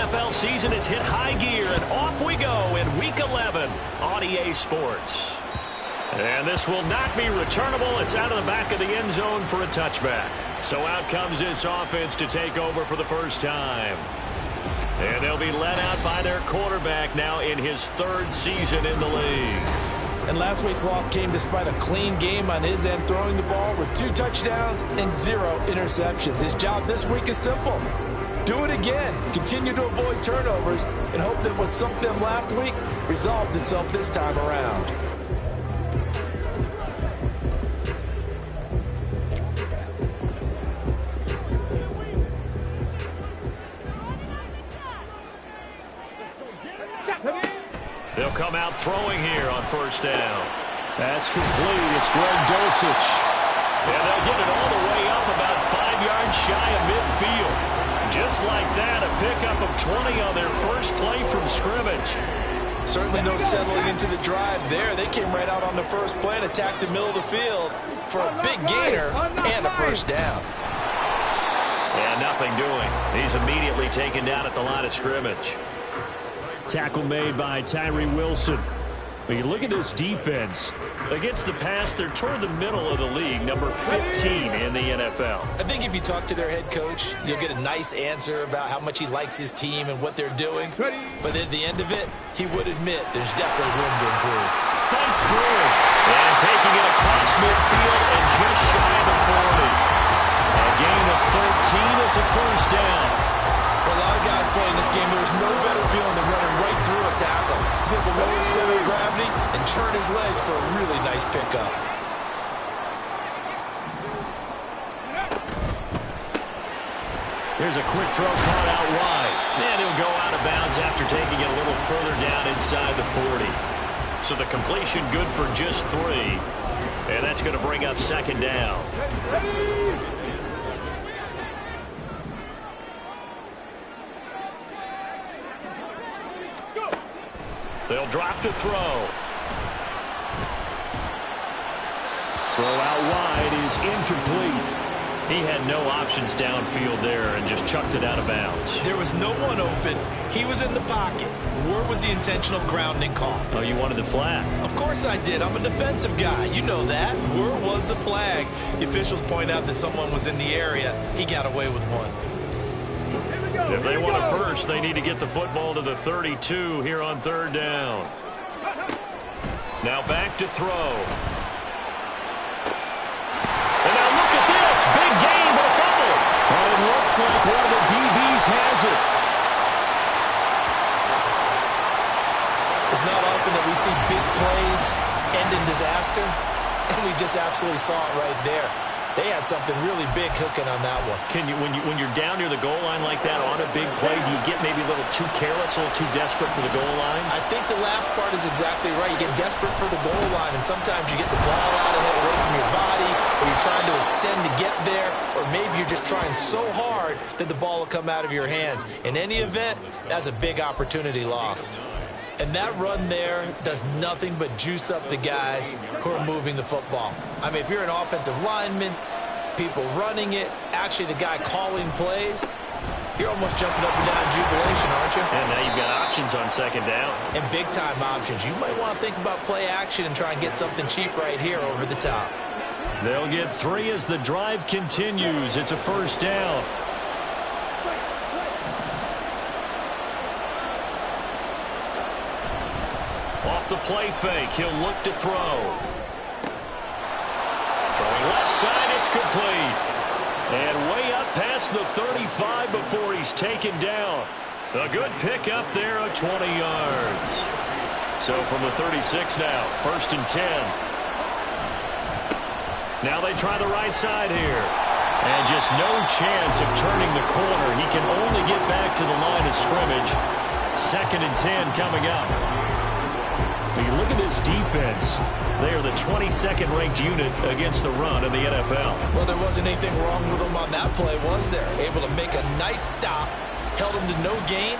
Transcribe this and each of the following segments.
NFL season has hit high gear, and off we go in Week 11 on EA Sports. And this will not be returnable. It's out of the back of the end zone for a touchback. So out comes this offense to take over for the first time. And they'll be led out by their quarterback now in his third season in the league. And last week's loss came despite a clean game on his end, throwing the ball with 2 touchdowns and 0 interceptions. His job this week is simple. Do it again. Continue to avoid turnovers and hope that what sunk them last week resolves itself this time around. They'll come out throwing here on first down. That's complete. It's Greg Dulcich. And they'll get it all the way up about 5 yards shy of midfield. Just like that, a pickup of 20 on their first play from scrimmage. Certainly no settling into the drive there. They came right out on the first play and attacked the middle of the field for a big gainer and a first down. And nothing doing. He's immediately taken down at the line of scrimmage. Tackle made by Tyree Wilson. But you look at this defense. Against the pass, they're toward the middle of the league, number 15 in the NFL. I think if you talk to their head coach, you'll get a nice answer about how much he likes his team and what they're doing. But at the end of it, he would admit there's definitely room to improve. Fights through. And taking it across midfield and just shy of the 40. A gain of 13. It's a first down. For a lot of guys playing this game, there's no better feeling than running right through a tackle. He's able to lower his center of gravity and churn his legs for a really nice pickup. Here's a quick throw caught out wide. And he'll go out of bounds after taking it a little further down inside the 40. So the completion good for just 3. And that's going to bring up second down. They'll drop to throw. Throw out wide is incomplete. He had no options downfield there and just chucked it out of bounds. There was no one open. He was in the pocket. Where was the intentional grounding call? Oh, you wanted the flag? Of course I did. I'm a defensive guy. You know that. Where was the flag? The officials point out that someone was in the area. He got away with one. If they want it first, they need to get the football to the 32 here on third down. Now back to throw. And now look at this. Big game, but a fumble. And it looks like one of the DBs has it. It's not often that we see big plays end in disaster, and we just absolutely saw it right there. They had something really big cooking on that one. Can you, when you're down near the goal line like that on a big play, do you get maybe a little too careless, a little too desperate for the goal line? I think the last part is exactly right. You get desperate for the goal line, and sometimes you get the ball out of it away from your body, or you're trying to extend to get there, or maybe you're just trying so hard that the ball will come out of your hands. In any event, that's a big opportunity lost. And that run there does nothing but juice up the guys who are moving the football. I mean, if you're an offensive lineman, people running it, actually the guy calling plays, you're almost jumping up and down in jubilation, aren't you? And now you've got options on second down. And big-time options. You might want to think about play action and try and get something cheap right here over the top. They'll get 3 as the drive continues. It's a first down. Off the play fake, he'll look to throw. Throwing left side, it's complete. And way up past the 35 before he's taken down. A good pick up there at 20 yards. So from the 36 now, first and 10. Now they try the right side here. And just no chance of turning the corner. He can only get back to the line of scrimmage. Second and 10 coming up. When you look at this defense, they are the 22nd ranked unit against the run in the NFL. Well, there wasn't anything wrong with them on that play, was there? Able to make a nice stop, held them to no gain,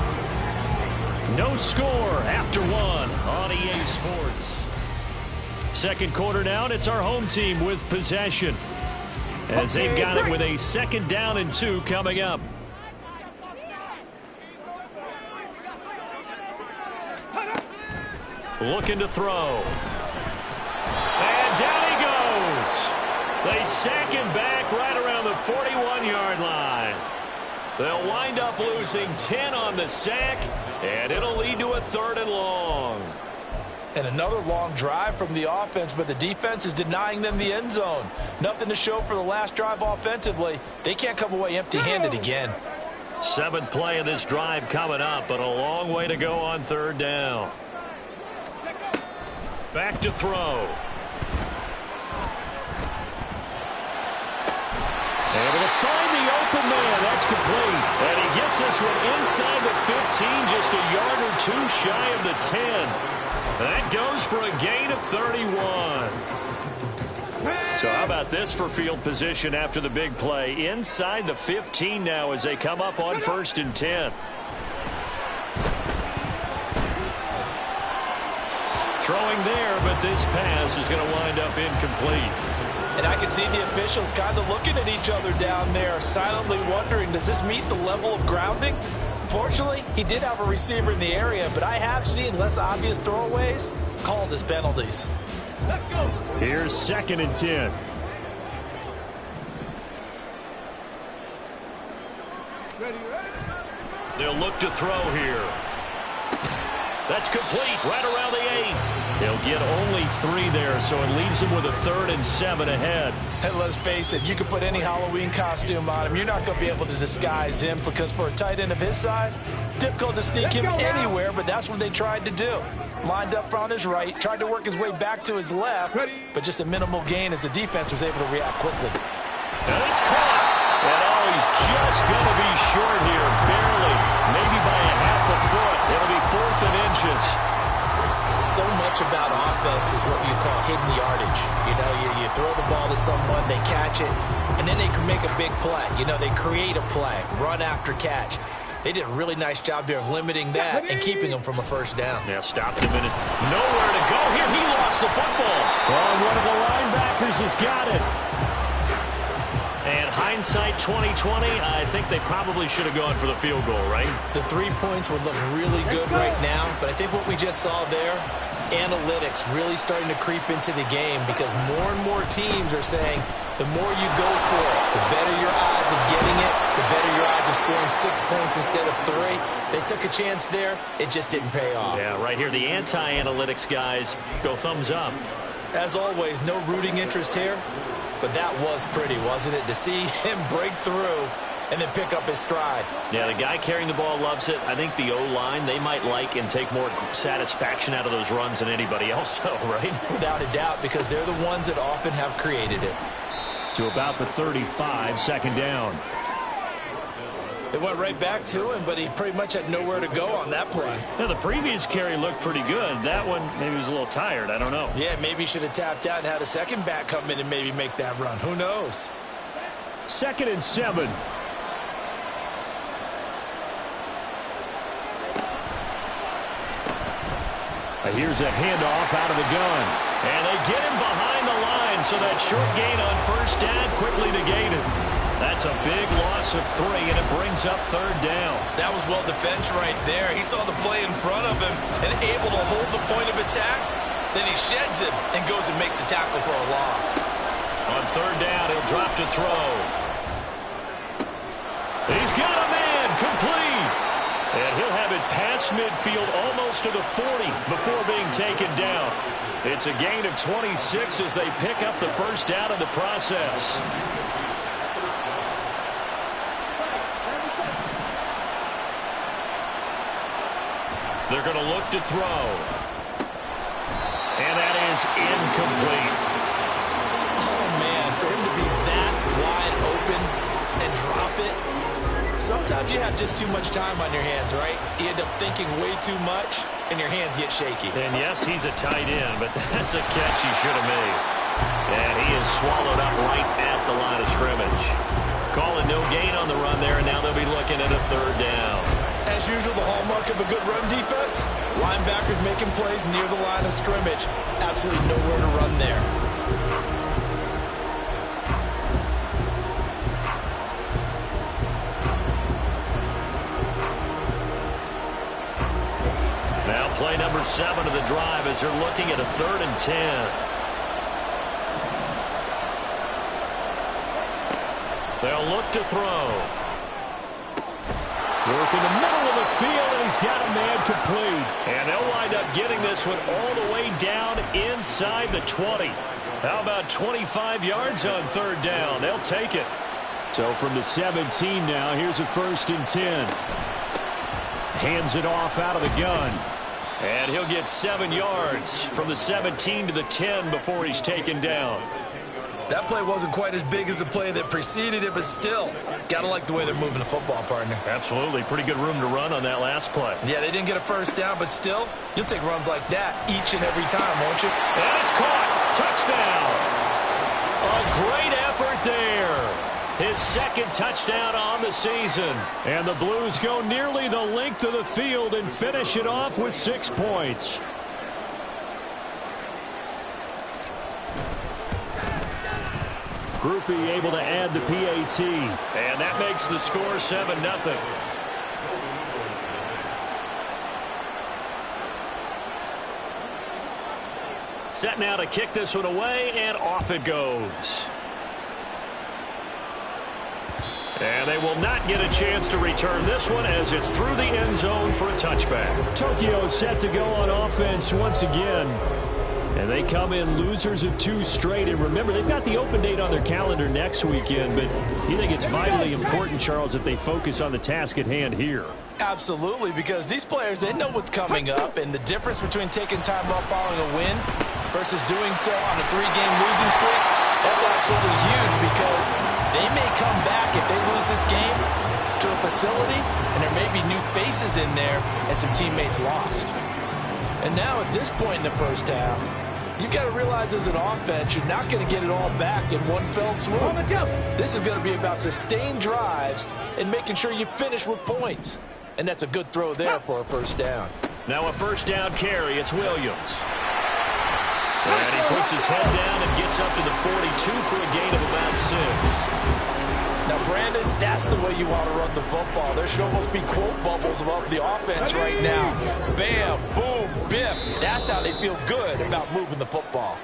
No score after one on EA Sports. Second quarter now, and it's our home team with possession, as they've got it with a 2nd down and 2 coming up. Looking to throw. And down he goes. They sack him back right around the 41-yard line. They'll wind up losing 10 on the sack, and it'll lead to a 3rd and long. And another long drive from the offense, but the defense is denying them the end zone. Nothing to show for the last drive offensively. They can't come away empty-handed again. 7th play of this drive coming up, but a long way to go on 3rd down. Back to throw. Able to find the open man. That's complete. And he gets this one inside the 15, just a yard or 2 shy of the 10. That goes for a gain of 31. So how about this for field position after the big play? Inside the 15 now as they come up on 1st and 10. Throwing there, but this pass is going to wind up incomplete. And I can see the officials kind of looking at each other down there, silently wondering, does this meet the level of grounding? Fortunately, he did have a receiver in the area, but I have seen less obvious throwaways called as penalties. Let's go. Here's 2nd and 10. Ready, ready? They'll look to throw here. That's complete right around the 8. They'll get only 3 there, so it leaves them with a 3rd and 7 ahead. And let's face it, you can put any Halloween costume on him. You're not going to be able to disguise him, because for a tight end of his size, difficult to sneak him anywhere, but that's what they tried to do. Lined up on his right, tried to work his way back to his left, but just a minimal gain as the defense was able to react quickly. And it's caught. And he's just going to be short here, barely, maybe by a half a foot. It'll be 4th and inches. So much about offense is what you call hidden yardage. You know, you throw the ball to someone, they catch it, and then they can make a big play. You know, they create a play, run after catch. They did a really nice job there of limiting that and keeping them from a 1st down. Yeah, stopped him in his nowhere to go here. He lost the football. Well, one of the linebackers has got it. And hindsight 2020, I think they probably should have gone for the field goal, right? The 3 points would look really good right now, but I think what we just saw there, analytics really starting to creep into the game, because more and more teams are saying the more you go for it, the better your odds of getting it, the better your odds of scoring 6 points instead of 3. They took a chance there. It just didn't pay off. Yeah, right here, the anti-analytics guys go thumbs up. As always, no rooting interest here. But that was pretty, wasn't it? To see him break through and then pick up his stride. Yeah, the guy carrying the ball loves it. I think the O-line, they might like and take more satisfaction out of those runs than anybody else, though, right? Without a doubt, because they're the ones that often have created it. To about the 35, 2nd down. They went right back to him, but he pretty much had nowhere to go on that play. Now, the previous carry looked pretty good. That one, maybe he was a little tired. I don't know. Yeah, maybe he should have tapped out and had a second back come in and maybe make that run. Who knows? 2nd and 7. Here's a handoff out of the gun. And they get him behind the line, so that short gain on 1st down quickly negated. That's a big loss of 3, and it brings up 3rd down. That was well defense right there. He saw the play in front of him and able to hold the point of attack. Then he sheds him and goes and makes a tackle for a loss. On 3rd down, he'll drop to throw. He's got a man, complete. And he'll have it past midfield almost to the 40 before being taken down. It's a gain of 26 as they pick up the 1st down in the process. They're going to look to throw. And that is incomplete. Oh, man, for him to be that wide open and drop it. Sometimes you have just too much time on your hands, right? You end up thinking way too much, and your hands get shaky. And yes, he's a tight end, but that's a catch he should have made. And he is swallowed up right at the line of scrimmage. Calling no gain on the run there, and now they'll be looking at a 3rd down. As usual, the hallmark of a good run defense, linebackers making plays near the line of scrimmage. Absolutely nowhere to run there. Now play number 7 of the drive as they're looking at a 3rd and 10. They'll look to throw. Work in the middle of the field, and he's got a man complete. And they'll wind up getting this one all the way down inside the 20. How about 25 yards on 3rd down? They'll take it. So from the 17 now, here's a 1st and 10. Hands it off out of the gun. And he'll get 7 yards from the 17 to the 10 before he's taken down. That play wasn't quite as big as the play that preceded it, but still, got to like the way they're moving the football, partner. Absolutely. Pretty good room to run on that last play. Yeah, they didn't get a 1st down, but still, you'll take runs like that each and every time, won't you? And it's caught. Touchdown. A great effort there. His 2nd touchdown on the season. And the Blues go nearly the length of the field and finish it off with 6 points. Groupie able to add the PAT. And that makes the score 7-0. Set now to kick this one away, and off it goes. And they will not get a chance to return this one as it's through the end zone for a touchback. Tokyo set to go on offense once again. And they come in losers of 2 straight. And remember, they've got the open date on their calendar next weekend. But you think it's vitally important, Charles, that they focus on the task at hand here? Absolutely, because these players, they know what's coming up. And the difference between taking time off following a win versus doing so on a 3-game losing streak, that's absolutely huge because they may come back if they lose this game to a facility and there may be new faces in there and some teammates lost. And now at this point in the 1st half, you've got to realize as an offense, you're not going to get it all back in one fell swoop. This is going to be about sustained drives and making sure you finish with points. And that's a good throw there for a 1st down. Now a 1st down carry. It's Williams. And he puts his head down and gets up to the 42 for a gain of about 6. Now, Brandon, that's the way you want to run the football. There should almost be quote bubbles about the offense right now. Bam, boom, biff. That's how they feel good about moving the football.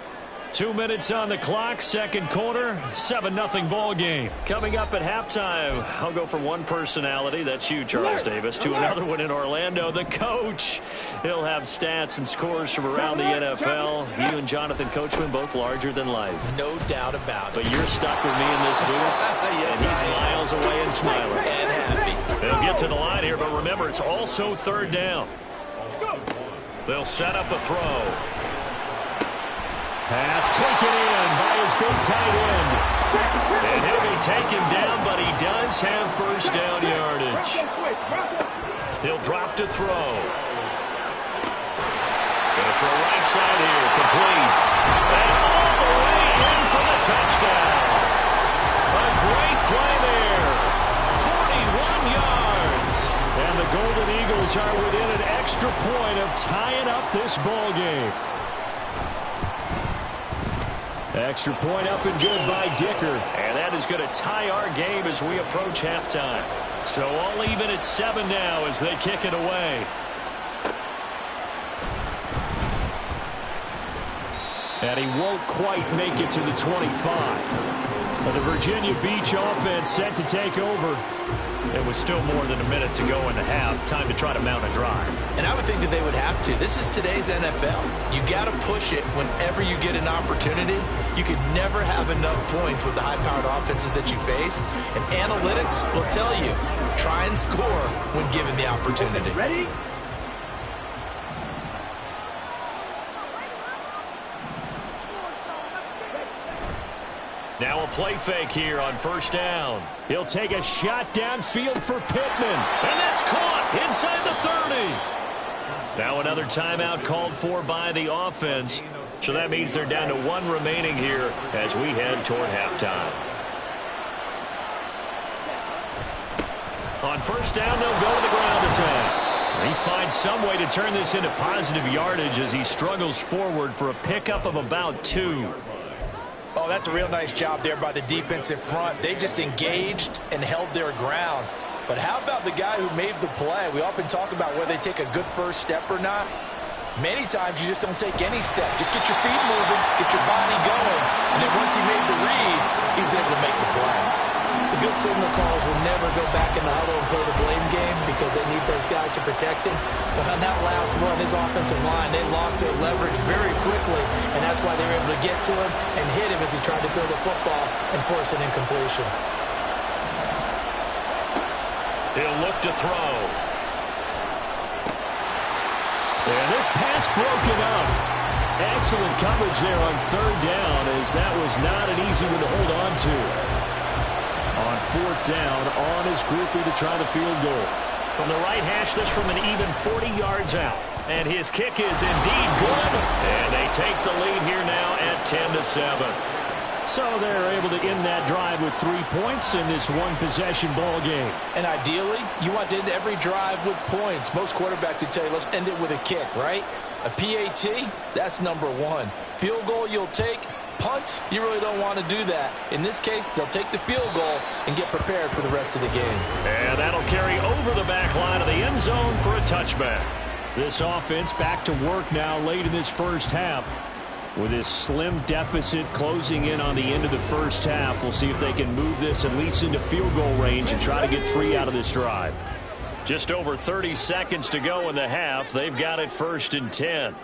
2 minutes on the clock, 2nd quarter, 7-0 ball game. Coming up at halftime, I'll go from one personality, that's you, Charles Davis, to another one in Orlando, the coach. He'll have stats and scores from around the NFL. You and Jonathan Coachman, both larger than life. No doubt about it. But you're stuck with me in this booth, yes, and he's miles away and smiling. And happy. They'll get to the line here, but remember, it's also 3rd down. They'll set up a throw. Pass taken in by his big tight end. And he'll be taken down, but he does have 1st down yardage. He'll drop to throw. Gonna throw right side here, complete. And all the way in for the touchdown. A great play there. 41 yards. And the Golden Eagles are within an extra point of tying up this ball game. Extra point up and good by Dicker. And that is going to tie our game as we approach halftime. So all even at 7 now as they kick it away. And he won't quite make it to the 25. But the Virginia Beach offense set to take over. It was still more than a minute to go in the half. Time to try to mount a drive. And I would think that they would have to. This is today's NFL. You got to push it whenever you get an opportunity. You could never have enough points with the high-powered offenses that you face. And analytics will tell you, try and score when given the opportunity. Ready? Now a play fake here on 1st down. He'll take a shot downfield for Pittman. And that's caught inside the 30. Now another timeout called for by the offense. So that means they're down to 1 remaining here as we head toward halftime. On first down, they'll go to the ground attack. He finds some way to turn this into positive yardage as he struggles forward for a pickup of about 2. Oh, that's a real nice job there by the defensive front. They just engaged and held their ground. But how about the guy who made the play? We often talk about whether they take a good first step or not. Many times you just don't take any step. Just get your feet moving, get your body going. And then once he made the read, he was able to make the play. The good signal callers will never go back in the huddle and play the blame game because they need those guys to protect him. But on that last one, his offensive line, they lost their leverage very quickly, and that's why they were able to get to him and hit him as he tried to throw the football and force an incompletion. He'll look to throw. And this pass broken up. Excellent coverage there on third down, as that was not an easy one to hold on to. On fourth down, on his groupie to try the field goal. From the right hash, this from an even 40 yards out. And his kick is indeed good. And they take the lead here now at 10-7. So they're able to end that drive with 3 points in this one-possession ball game. And ideally, you want to end every drive with points. Most quarterbacks would tell you, let's end it with a kick, right? A PAT, that's number 1. Field goal you'll take. Punts, you really don't want to do that. In this case, they'll take the field goal and get prepared for the rest of the game. And that'll carry over the back line of the end zone for a touchback. This offense back to work now late in this first half. With this slim deficit closing in on the end of the first half, we'll see if they can move this at least into field goal range and try to get 3 out of this drive. Just over 30 seconds to go in the half. They've got it 1st and 10.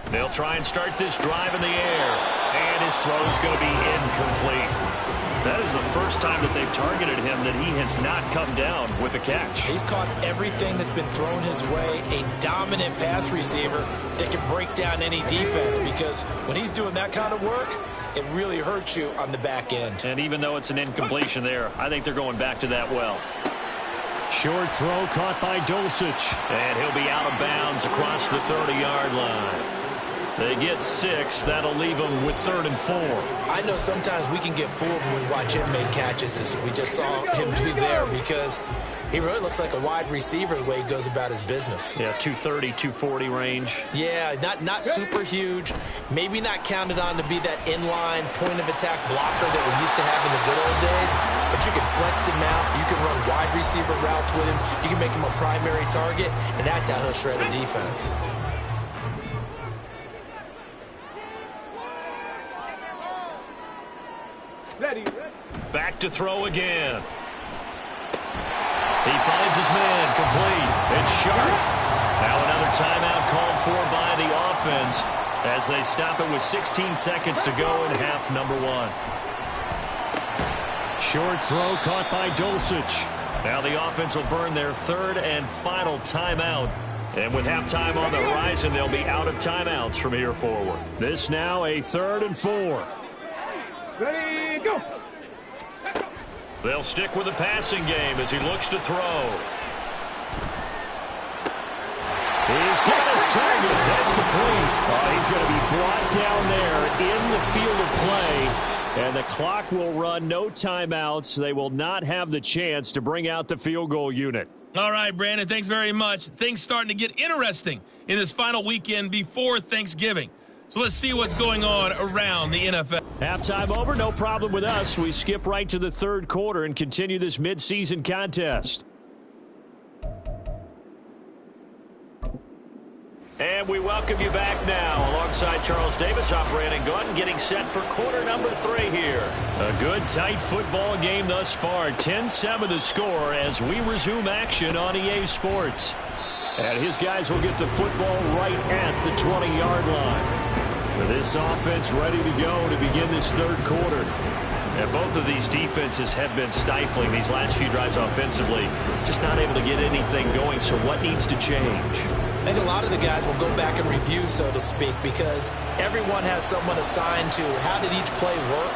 They'll try and start this drive in the air. And his throw's going to be incomplete. That is the first time that they've targeted him that he has not come down with a catch. He's caught everything that's been thrown his way. A dominant pass receiver that can break down any defense, because when he's doing that kind of work, it really hurts you on the back end. And even though it's an incompletion there, I think they're going back to that well. Short throw caught by Dulcich. And he'll be out of bounds across the 30-yard line. They get 6. That'll leave them with 3rd and 4. I know sometimes we can get fooled when we watch him make catches, as we just saw him do there, because he really looks like a wide receiver the way he goes about his business. Yeah, 230, 240 range. Yeah, not super huge. Maybe not counted on to be that inline point-of-attack blocker that we used to have in the good old days. But you can flex him out. You can run wide receiver routes with him. You can make him a primary target, and that's how he'll shred a defense. Back to throw again. He finds his man complete. It's Sharp. Now another timeout called for by the offense as they stop it with 16 seconds to go in half number 1. Short throw caught by Dulcich. Now the offense will burn their 3rd and final timeout. And with halftime on the horizon, they'll be out of timeouts from here forward. This now a 3rd and 4. Ready, go! They'll stick with the passing game as he looks to throw. He's got his target. That's complete. He's going to be brought down there in the field of play. And the clock will run, no timeouts. They will not have the chance to bring out the field goal unit. All right, Brandon, thanks very much. Things starting to get interesting in this final weekend before Thanksgiving. So let's see what's going on around the NFL. Halftime over, no problem with us. We skip right to the 3rd quarter and continue this midseason contest. And we welcome you back now alongside Charles Davis. I'm Brandon Gunn, getting set for quarter number 3 here. A good, tight football game thus far. 10-7 the score as we resume action on EA Sports. And his guys will get the football right at the 20-yard line. This offense ready to go to begin this 3rd quarter. And both of these defenses have been stifling these last few drives offensively. Just not able to get anything going, so what needs to change? I think a lot of the guys will go back and review, so to speak, because everyone has someone assigned to how did each play work.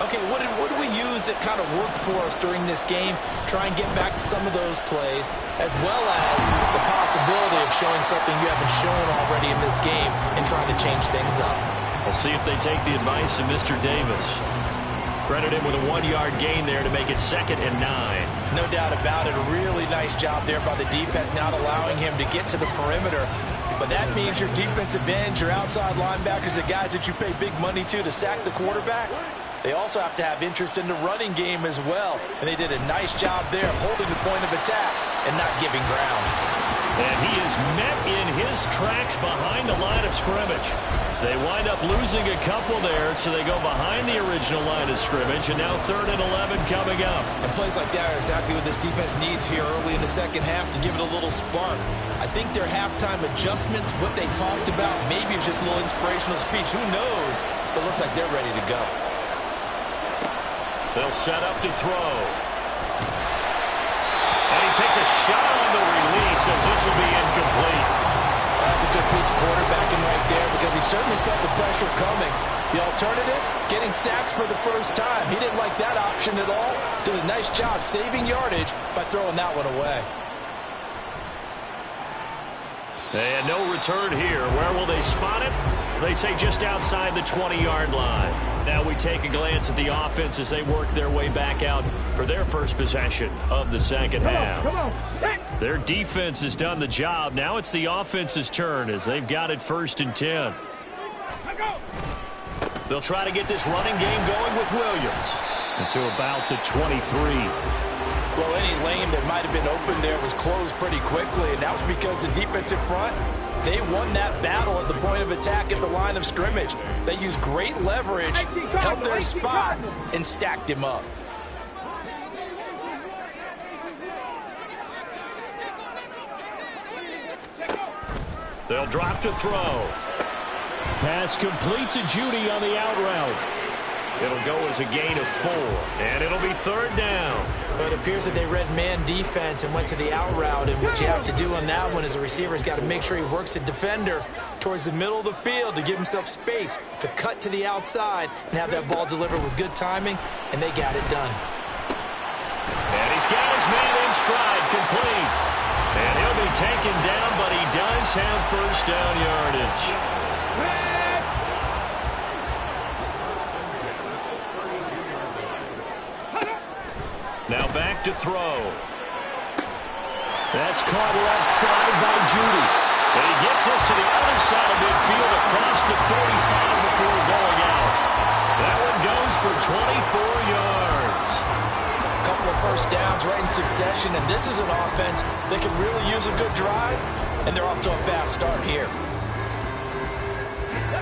Okay, what did we use that kind of worked for us during this game? Try and get back to some of those plays, as well as the possibility of showing something you haven't shown already in this game and trying to change things up. We'll see if they take the advice of Mr. Davis. Credit him with a 1-yard gain there to make it 2nd and 9. No doubt about it. A really nice job there by the defense, not allowing him to get to the perimeter. But that means your defensive ends, your outside linebackers, the guys that you pay big money to sack the quarterback, they also have to have interest in the running game as well. And they did a nice job there of holding the point of attack and not giving ground. And he is met in his tracks behind the line of scrimmage. They wind up losing a couple there, so they go behind the original line of scrimmage, and now 3rd and 11 coming up. And plays like that are exactly what this defense needs here early in the second half to give it a little spark. I think their halftime adjustments, what they talked about, maybe it was just a little inspirational speech. Who knows? But it looks like they're ready to go. They'll set up to throw. And he takes a shot on the release as this will be incomplete. That's a good piece of quarterbacking right there because he certainly felt the pressure coming. The alternative, getting sacked for the first time. He didn't like that option at all. Did a nice job saving yardage by throwing that one away. And no return here. Where will they spot it? They say just outside the 20-yard line. Now we take a glance at the offense as they work their way back out for their first possession of the second half. Their defense has done the job. Now it's the offense's turn as they've got it 1st and 10. They'll try to get this running game going with Williams into about the 23. Well, any lane that might have been open there was closed pretty quickly, and that was because the defensive front, they won that battle at the point of attack at the line of scrimmage. They used great leverage, held their spot, and stacked him up. They'll drop to throw. Pass complete to Judy on the out route. It'll go as a gain of 4, and it'll be 3rd down. But it appears that they read man defense and went to the out route, and what you have to do on that one is the receiver's got to make sure he works the defender towards the middle of the field to give himself space to cut to the outside and have that ball delivered with good timing, and they got it done. And he's got his man in stride, complete. And he'll be taken down, but he does have 1st down yardage. Now back to throw. That's caught left side by Judy. And he gets us to the other side of midfield across the 45 before going out. That one goes for 24 yards. A couple of 1st downs right in succession, and this is an offense that can really use a good drive, and they're off to a fast start here.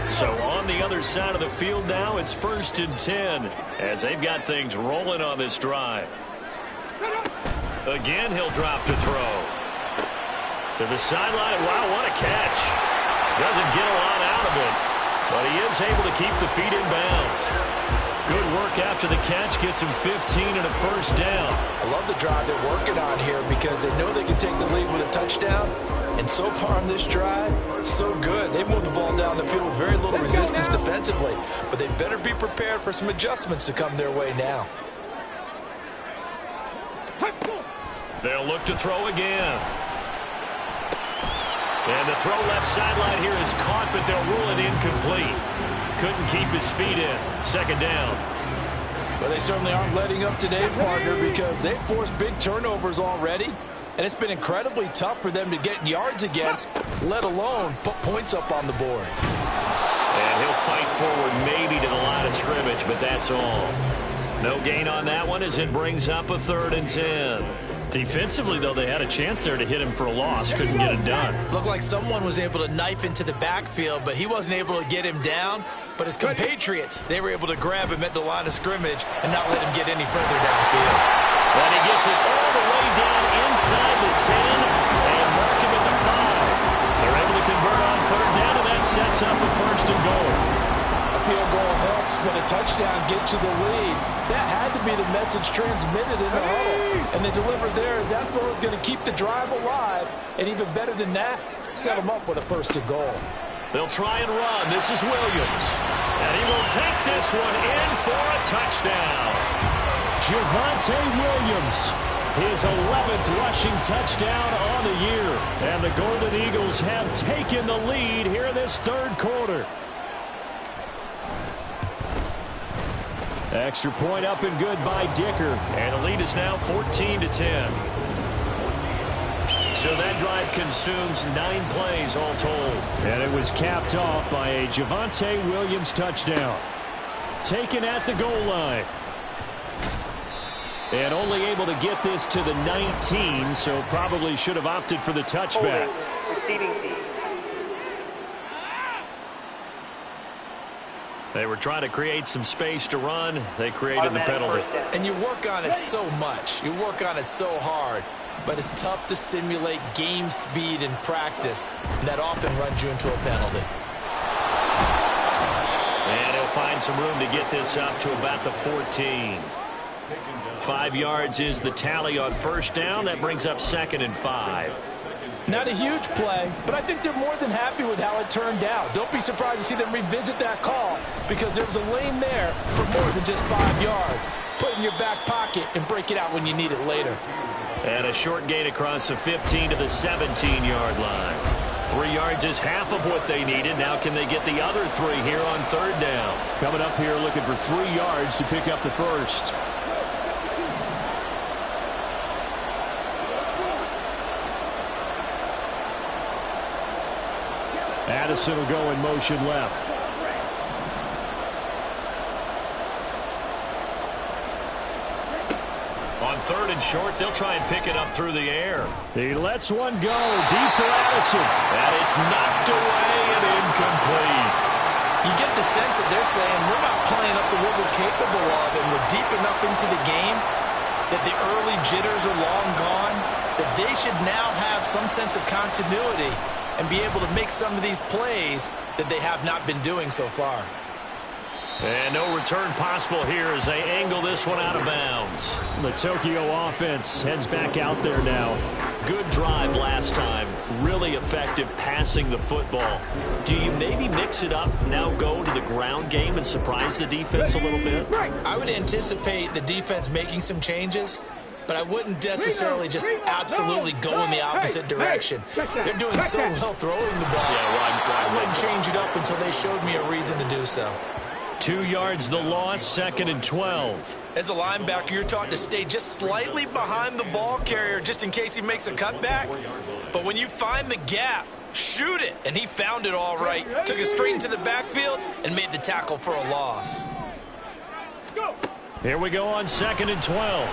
So on the other side of the field now, it's 1st and 10 as they've got things rolling on this drive. Again, he'll drop to throw. To the sideline. Wow, what a catch. Doesn't get a lot out of it, but he is able to keep the feet in bounds. Good work after the catch. Gets him 15 and a 1st down. I love the drive they're working on here because they know they can take the lead with a touchdown. And so far on this drive, so good. They've moved the ball down the field with very little resistance defensively. But they better be prepared for some adjustments to come their way now. They'll look to throw again. And the throw left sideline here is caught, but they'll rule it incomplete. Couldn't keep his feet in. 2nd down. But they certainly aren't letting up today, partner, because they've forced big turnovers already. And it's been incredibly tough for them to get yards against, let alone put points up on the board. And he'll fight forward maybe to the line of scrimmage, but that's all. No gain on that one as it brings up a 3rd and 10. Defensively, though, they had a chance there to hit him for a loss. Couldn't get it done. Looked like someone was able to knife into the backfield, but he wasn't able to get him down. But his compatriots, they were able to grab him at the line of scrimmage and not let him get any further downfield. And he gets it all the way down inside the 10 and mark him at the 5. They're able to convert on 3rd down, and that sets up a 1st and goal. A field goal helps, but a touchdown gets you the lead. That had to be the message transmitted in the huddle. And they delivered there as that throw is going to keep the drive alive. And even better than that, set them up with a 1st and goal. They'll try and run. This is Williams. And he will take this one in for a touchdown. Javonte Williams, his 11th rushing touchdown on the year. And the Golden Eagles have taken the lead here in this 3rd quarter. Extra point up and good by Dicker. And the lead is now 14-10. So that drive consumes 9 plays all told. And it was capped off by a Javonte Williams touchdown. Taken at the goal line. And only able to get this to the 19, so probably should have opted for the touchback. Receiving team. They were trying to create some space to run. They created the penalty. And you work on it so much. You work on it so hard. But it's tough to simulate game speed in practice. That often runs you into a penalty. And he'll find some room to get this up to about the 14. 5 yards is the tally on first down. That brings up 2nd and 5. Not a huge play, but I think they're more than happy with how it turned out. Don't be surprised to see them revisit that call because there was a lane there for more than just 5 yards. Put it in your back pocket and break it out when you need it later. And a short gain across the 15 to the 17-yard line. 3 yards is half of what they needed. Now can they get the other 3 here on 3rd down? Coming up here looking for 3 yards to pick up the first. Addison will go in motion left. On 3rd and short, they'll try and pick it up through the air. He lets one go deep for Addison. And it's knocked away and incomplete. You get the sense that they're saying we're not playing up to what we're capable of, and we're deep enough into the game that the early jitters are long gone, that they should now have some sense of continuity and be able to make some of these plays that they have not been doing so far. And no return possible here as they angle this one out of bounds. The Tokyo offense heads back out there now. Good drive last time. Really effective passing the football. Do you maybe mix it up, now go to the ground game and surprise the defense a little bit? I would anticipate the defense making some changes, but I wouldn't necessarily just absolutely go in the opposite direction. They're doing so well throwing the ball. I wouldn't change it up until they showed me a reason to do so. 2 yards the loss, 2nd and 12. As a linebacker, you're taught to stay just slightly behind the ball carrier just in case he makes a cutback. But when you find the gap, shoot it. And he found it all right. Took it straight into the backfield and made the tackle for a loss. Here we go on 2nd and 12.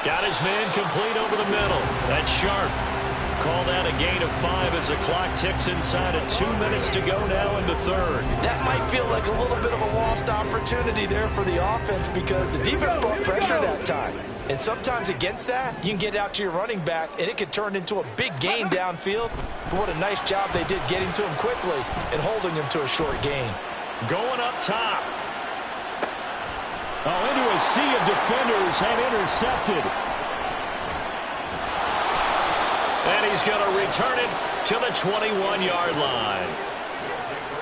Got his man complete over the middle. That's sharp. Called out a gain of 5 as the clock ticks inside of 2 minutes to go now in the 3rd. That might feel like a little bit of a lost opportunity there for the offense because the defense brought pressure that time. And sometimes against that, you can get out to your running back, and it could turn into a big gain downfield. But what a nice job they did getting to him quickly and holding him to a short gain. Going up top. Oh, into a sea of defenders and intercepted. And he's going to return it to the 21-yard line.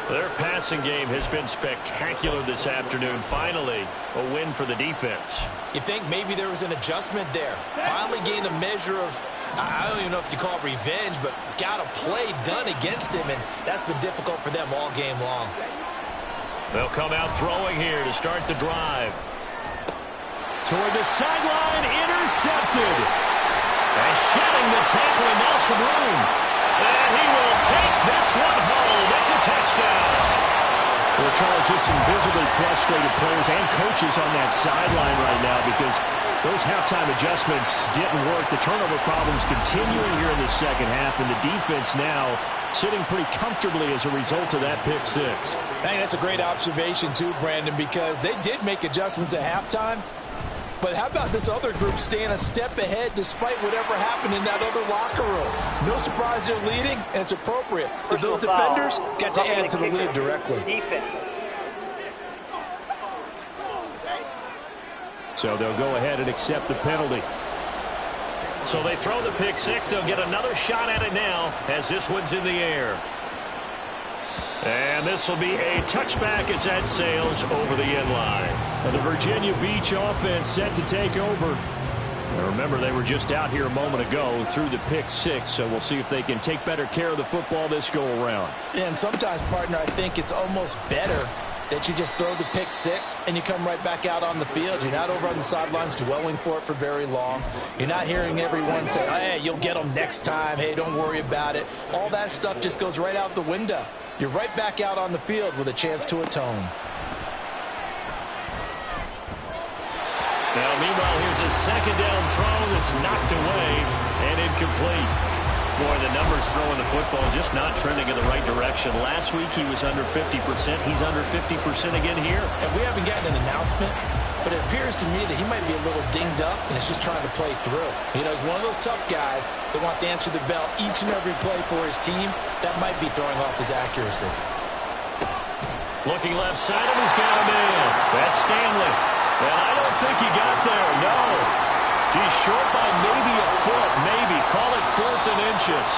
Their passing game has been spectacular this afternoon. Finally, a win for the defense. You think maybe there was an adjustment there. Finally gained a measure of, I don't even know if you call it revenge, but got a play done against him, and that's been difficult for them all game long. They'll come out throwing here to start the drive. Toward the sideline, intercepted. And shedding the tackle, and now some room. And he will take this one home. It's a touchdown. Well, Charles, just some visibly frustrated players and coaches on that sideline right now because those halftime adjustments didn't work. The turnover problems continuing here in the second half, and the defense now sitting pretty comfortably as a result of that pick six. I think that's a great observation too, Brandon, because they did make adjustments at halftime. But how about this other group staying a step ahead despite whatever happened in that other locker room? No surprise they're leading, and it's appropriate. If those defenders got to add to the lead directly. So they'll go ahead and accept the penalty. So they throw the pick six. They'll get another shot at it now as this one's in the air. And this will be a touchback as that sails over the end line. Now the Virginia Beach offense set to take over. Now remember, they were just out here a moment ago through the pick six, so we'll see if they can take better care of the football this go around. And sometimes, partner, I think it's almost better that you just throw the pick six and you come right back out on the field. You're not over on the sidelines dwelling for it for very long. You're not hearing everyone say, hey, you'll get them next time. Hey, don't worry about it. All that stuff just goes right out the window. You're right back out on the field with a chance to atone. Now, meanwhile, here's a second down throw that's knocked away and incomplete. Boy, the numbers throwing the football just not trending in the right direction. Last week, he was under 50%. He's under 50% again here. And we haven't gotten an announcement, but it appears to me that he might be a little dinged up and is just trying to play through. You know, he's one of those tough guys that wants to answer the bell each and every play for his team. That might be throwing off his accuracy. Looking left side, and he's got him in. That's Stanley. And I don't think he got there, no. He's short by maybe a foot, maybe. Call it 4th and inches.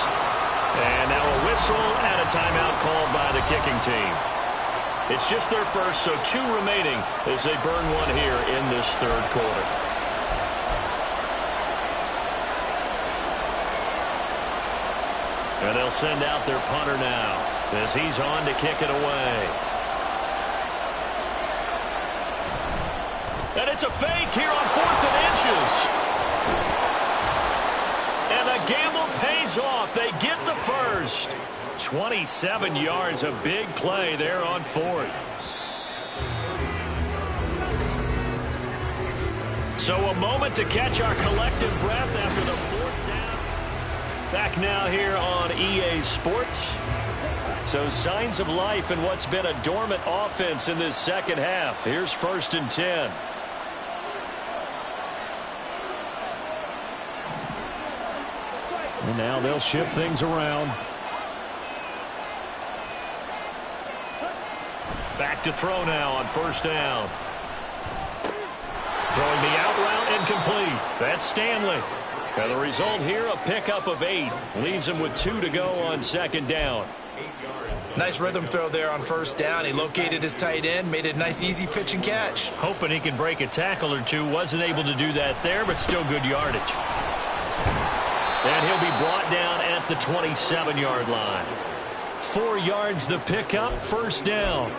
And now a whistle and a timeout called by the kicking team. It's just their first, so 2 remaining as they burn one here in this third quarter. And they'll send out their punter now as he's on to kick it away. And it's a fake here on 4th and inches. And the gamble pays off. They get the first. 27 yards, a big play there on 4th. So a moment to catch our collective breath after the 4th down. Back now here on EA Sports. So signs of life in what's been a dormant offense in this second half. Here's 1st and 10. And now they'll shift things around. Back to throw now on 1st down. Throwing the out route incomplete. That's Stanley. And the result here, a pickup of 8. Leaves him with 2 to go on 2nd down. Nice rhythm throw there on 1st down. He located his tight end, made it a nice easy pitch and catch. Hoping he could break a tackle or two. Wasn't able to do that there, but still good yardage. And he'll be brought down at the 27-yard line. 4 yards the pickup, 1st down.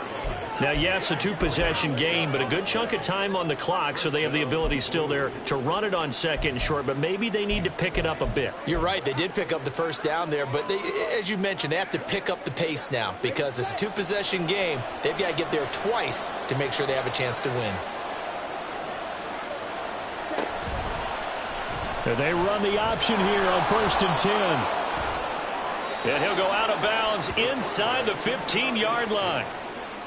Now, yes, a 2-possession game, but a good chunk of time on the clock, so they have the ability still there to run it on 2nd and short, but maybe they need to pick it up a bit. You're right. They did pick up the 1st down there, but as you mentioned, they have to pick up the pace now because it's a 2-possession game. They've got to get there twice to make sure they have a chance to win. And they run the option here on 1st and 10. And he'll go out of bounds inside the 15-yard line.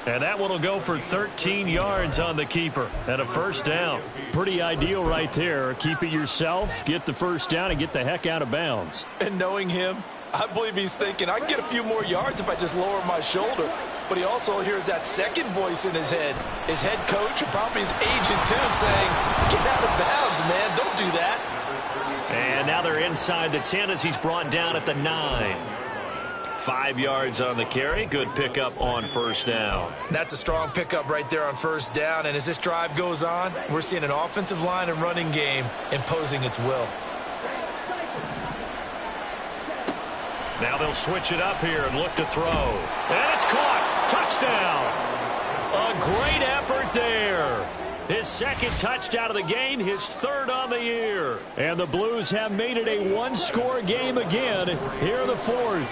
And that one will go for 13 yards on the keeper and a 1st down. Pretty ideal right there. Keep it yourself, get the 1st down, and get the heck out of bounds. And knowing him, I believe he's thinking, I can get a few more yards if I just lower my shoulder. But he also hears that second voice in his head. His head coach and probably his agent, too, saying, get out of bounds, man. Don't do that. And now they're inside the 10 as he's brought down at the 9. 5 yards on the carry. Good pickup on 1st down. That's a strong pickup right there on 1st down. And as this drive goes on, we're seeing an offensive line and running game imposing its will. Now they'll switch it up here and look to throw. And it's caught. Touchdown. A great effort there. His 2nd touchdown of the game, his 3rd on the year. And the Blues have made it a 1-score game again here in the 4th.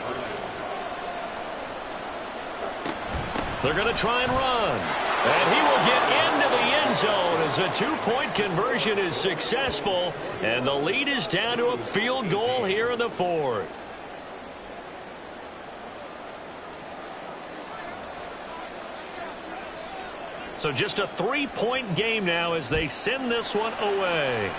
They're going to try and run. And he will get into the end zone as a 2-point conversion is successful. And the lead is down to a field goal here in the 4th. So just a 3-point game now as they send this one away.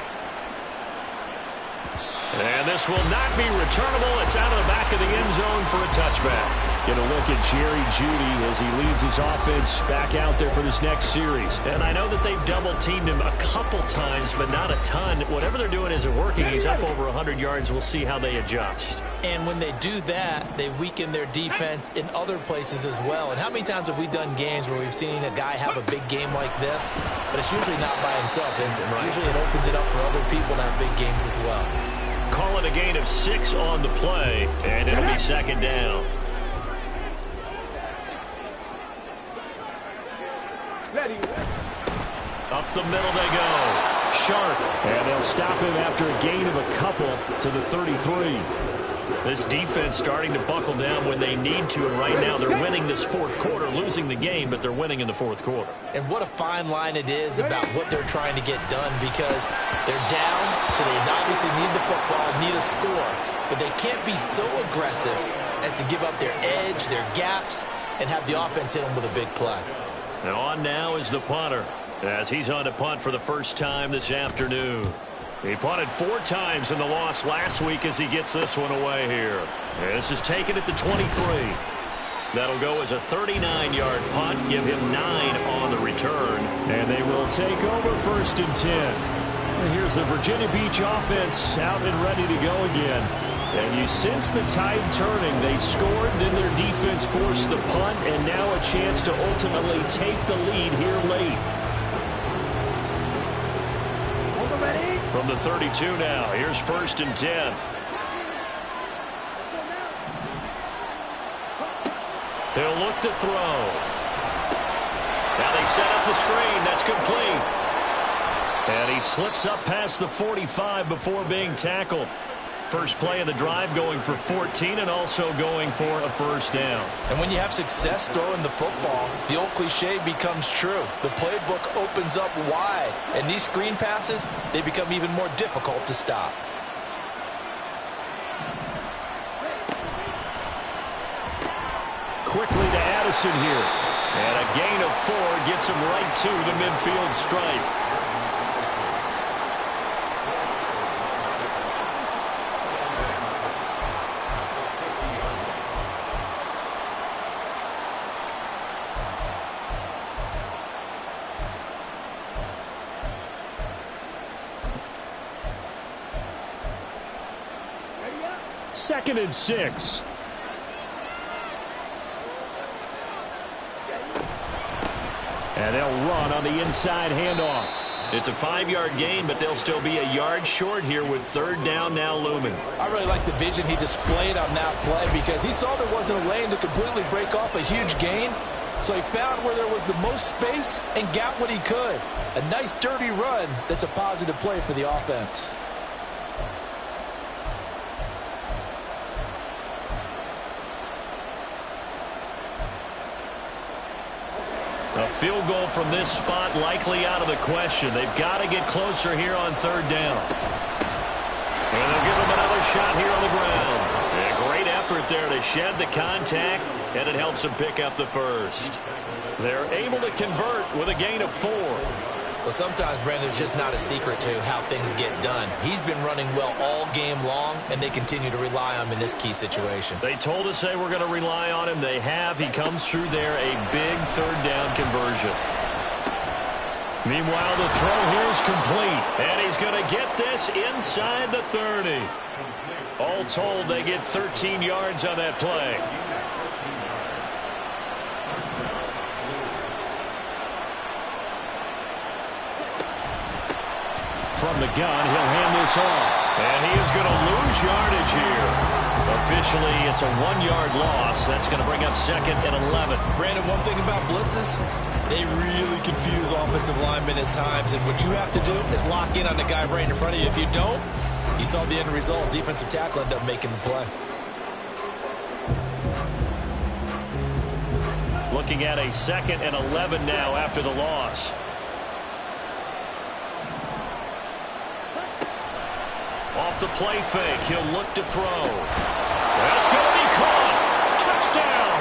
And this will not be returnable. It's out of the back of the end zone for a touchback. Get a look at Jerry Jeudy as he leads his offense back out there for this next series. And I know that they've double-teamed him a couple times, but not a ton. Whatever they're doing isn't working. He's up over 100 yards. We'll see how they adjust. And when they do that, they weaken their defense in other places as well. And how many times have we done games where we've seen a guy have a big game like this, but it's usually not by himself, is it? Right. Usually it opens it up for other people to have big games as well. Call it a gain of 6 on the play, and it'll be 2nd down. Ready. Up the middle they go. Sharp. And they'll stop him after a gain of a couple to the 33. This defense starting to buckle down when they need to, and right now they're winning this fourth quarter, losing the game, but they're winning in the fourth quarter. And what a fine line it is about what they're trying to get done, because they're down, so they obviously need the football, need a score, but they can't be so aggressive as to give up their edge, their gaps, and have the offense hit them with a big play. And on now is the punter, as he's on to punt for the first time this afternoon. He punted 4 times in the loss last week as he gets this one away here. And this is taken at the 23. That'll go as a 39-yard punt, give him 9 on the return. And they will take over 1st and 10. And here's the Virginia Beach offense out and ready to go again. And you sense the tide turning. They scored, then their defense forced the punt, and now a chance to ultimately take the lead here late. From the 32 now, here's 1st and 10. He'll look to throw. Now they set up the screen. That's complete. And he slips up past the 45 before being tackled. First play of the drive, going for 14 and also going for a first down. And when you have success throwing the football, the old cliche becomes true. The playbook opens up wide, and these screen passes, they become even more difficult to stop. Quickly to Addison here. And a gain of 4 gets him right to the midfield stripe. Second and 6. And they'll run on the inside handoff. It's a 5-yard gain, but they'll still be a yard short here with 3rd down now looming. I really like the vision he displayed on that play, because he saw there wasn't a lane to completely break off a huge gain. So he found where there was the most space and got what he could. A nice dirty run that's a positive play for the offense. A field goal from this spot likely out of the question. They've got to get closer here on 3rd down. And they'll give him another shot here on the ground. And a great effort there to shed the contact, and it helps them pick up the first. They're able to convert with a gain of 4. Well, sometimes, Brandon, it's just not a secret to how things get done. He's been running well all game long, and they continue to rely on him in this key situation. They told us they were going to rely on him. They have. He comes through there, a big 3rd down conversion. Meanwhile, the throw here is complete, and he's going to get this inside the 30. All told, they get 13 yards on that play. From the gun, he'll hand this off. And he is going to lose yardage here. Officially, it's a 1-yard loss. That's going to bring up 2nd and 11. Brandon, one thing about blitzes, they really confuse offensive linemen at times. And what you have to do is lock in on the guy right in front of you. If you don't, you saw the end result. Defensive tackle ended up making the play. Looking at a 2nd and 11 now after the loss. Off the play fake, he'll look to throw. That's going to be caught. Touchdown!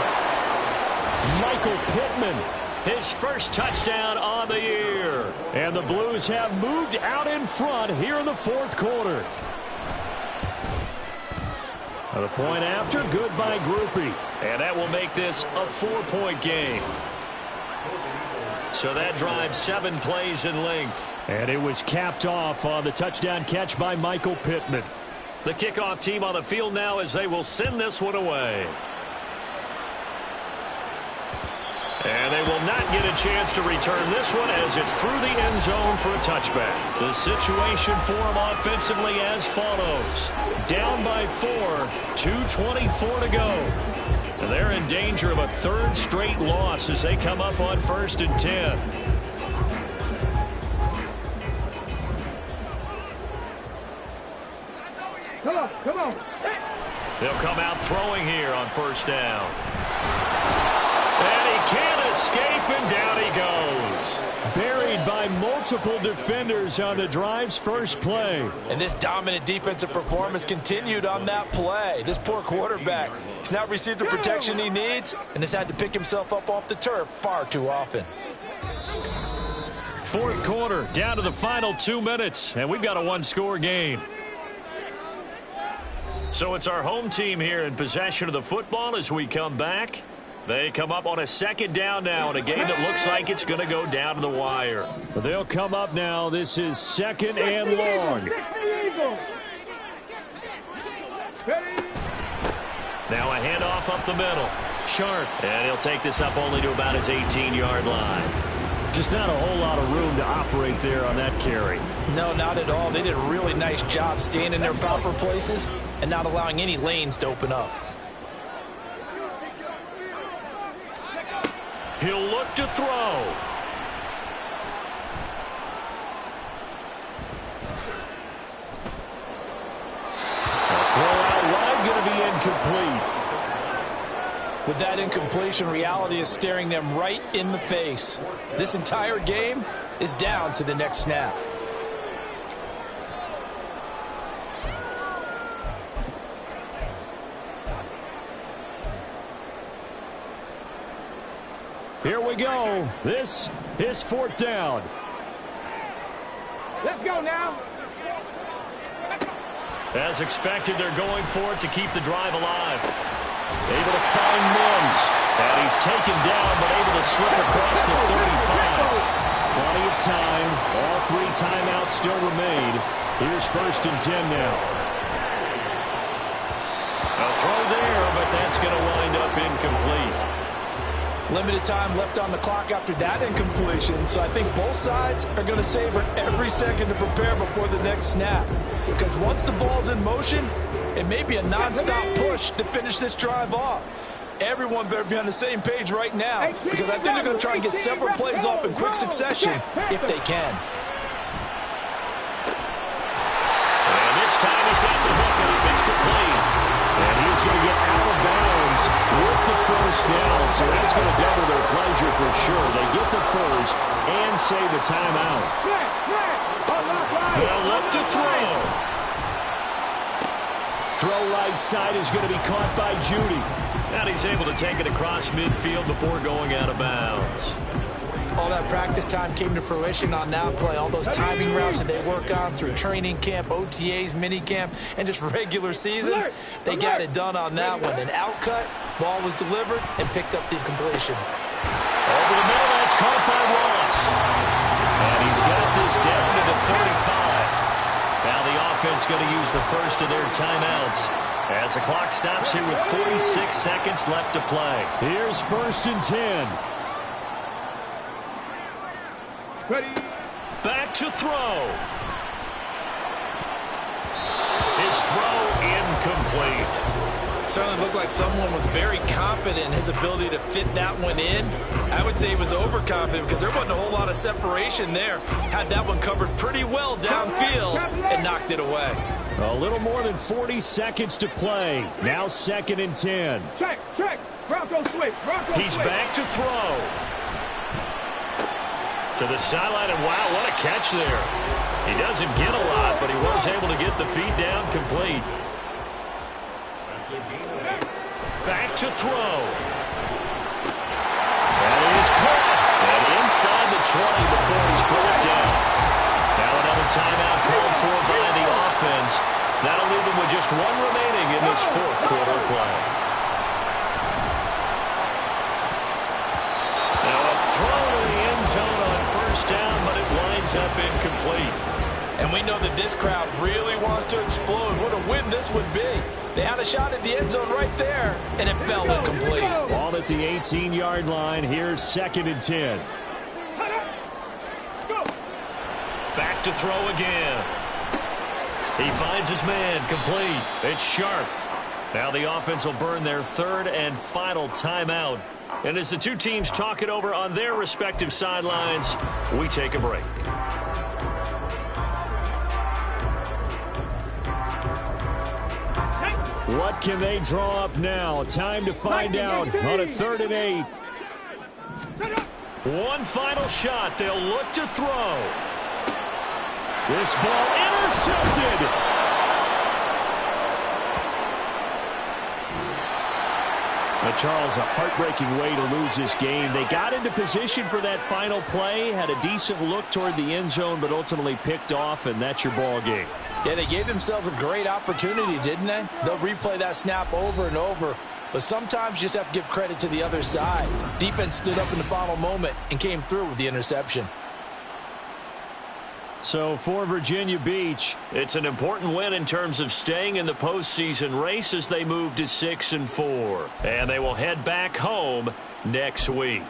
Michael Pittman, his first touchdown on the year. And the Blues have moved out in front here in the 4th quarter. The point after, good by Groupie. And that will make this a 4-point game. So that drive 7 plays in length. And it was capped off on the touchdown catch by Michael Pittman. The kickoff team on the field now as they will send this one away. And they will not get a chance to return this one as it's through the end zone for a touchback. The situation for them offensively as follows. Down by 4, 2:24 to go. And they're in danger of a 3rd straight loss as they come up on 1st and 10. They'll come out throwing here on first down. And he can't escape, and down he goes. Buried by multiple defenders on the drive's first play. And this dominant defensive performance continued on that play. This poor quarterback, he's not received the protection he needs and has had to pick himself up off the turf far too often. Fourth quarter, down to the final 2 minutes, and we've got a one-score game. So it's our home team here in possession of the football as we come back. They come up on a second down now in a game that looks like it's going to go down to the wire. They'll come up now. This is second and long. Now a handoff up the middle. Sharp. And he'll take this up only to about his 18-yard line. Just not a whole lot of room to operate there on that carry. No, not at all. They did a really nice job staying in their proper places and not allowing any lanes to open up. He'll look to throw. A throw out wide, going to be incomplete. With that incompletion, reality is staring them right in the face. This entire game is down to the next snap. Here we go. This is fourth down. Let's go now. As expected, they're going for it to keep the drive alive. Able to find Mims. And he's taken down, but able to slip across the 35. Plenty of time. All three timeouts still remain. Here's first and 10 now. A throw there, but that's going to wind up incomplete. Limited time left on the clock after that incompletion, so I think both sides are going to savor every second to prepare before the next snap. Because once the ball's in motion, it may be a non-stop push to finish this drive off. Everyone better be on the same page right now, because I think they're going to try and get several plays off in quick succession if they can. And this time he's got the hook up. It's complete. And he's going to get out of bounds with the first down, so that's going to double their pleasure for sure. They get the first and save the timeout. They'll look to throw. Throw right side is going to be caught by Judy. And he's able to take it across midfield before going out of bounds. All that practice time came to fruition on that play. All those timing routes that they work on through training camp, OTAs, mini camp, and just regular season, they got it done on that one. An outcut, ball was delivered, and picked up the completion. Over the middle, that's caught by Ross. And he's got this down to the 35. Now the offense going to use the first of their timeouts as the clock stops here with 46 seconds left to play. Here's first and 10. Ready. Back to throw. His throw incomplete. Certainly looked like someone was very confident in his ability to fit that one in. I would say he was overconfident because there wasn't a whole lot of separation there. Had that one covered pretty well downfield and knocked it away. A little more than 40 seconds to play. Now second and 10. Check. Bronco switch. He's back to throw. To the sideline, and wow, what a catch there. He doesn't get a lot, but he was able to get the feet down complete. Back to throw. That is caught. And inside the 20 before he's brought down. Now another timeout called for by the offense. That'll leave them with just one remaining in this fourth quarter play. Now a throw to the end zone on first down, but it winds up incomplete. And we know that this crowd really wants to explode. What a win this would be. They had a shot at the end zone right there, and it fell incomplete. Ball at the 18-yard line. Here's second and 10. Back to throw again. He finds his man complete. It's Sharp. Now the offense will burn their third and final timeout. And as the two teams talk it over on their respective sidelines, we take a break. What can they draw up now? Time to find out on a 3rd and 8. One final shot. They'll look to throw. This ball intercepted. Now, Charles, a heartbreaking way to lose this game. They got into position for that final play, had a decent look toward the end zone, but ultimately picked off, and that's your ball game. Yeah, they gave themselves a great opportunity, didn't they? They'll replay that snap over and over, but sometimes you just have to give credit to the other side. Defense stood up in the final moment and came through with the interception. So for Virginia Beach, it's an important win in terms of staying in the postseason race as they move to 6-4. And they will head back home next week.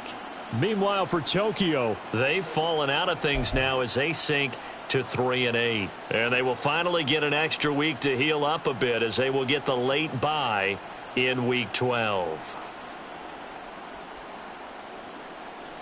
Meanwhile, for Tokyo, they've fallen out of things now as they sink to 3-8. And they will finally get an extra week to heal up a bit as they will get the late bye in Week 12.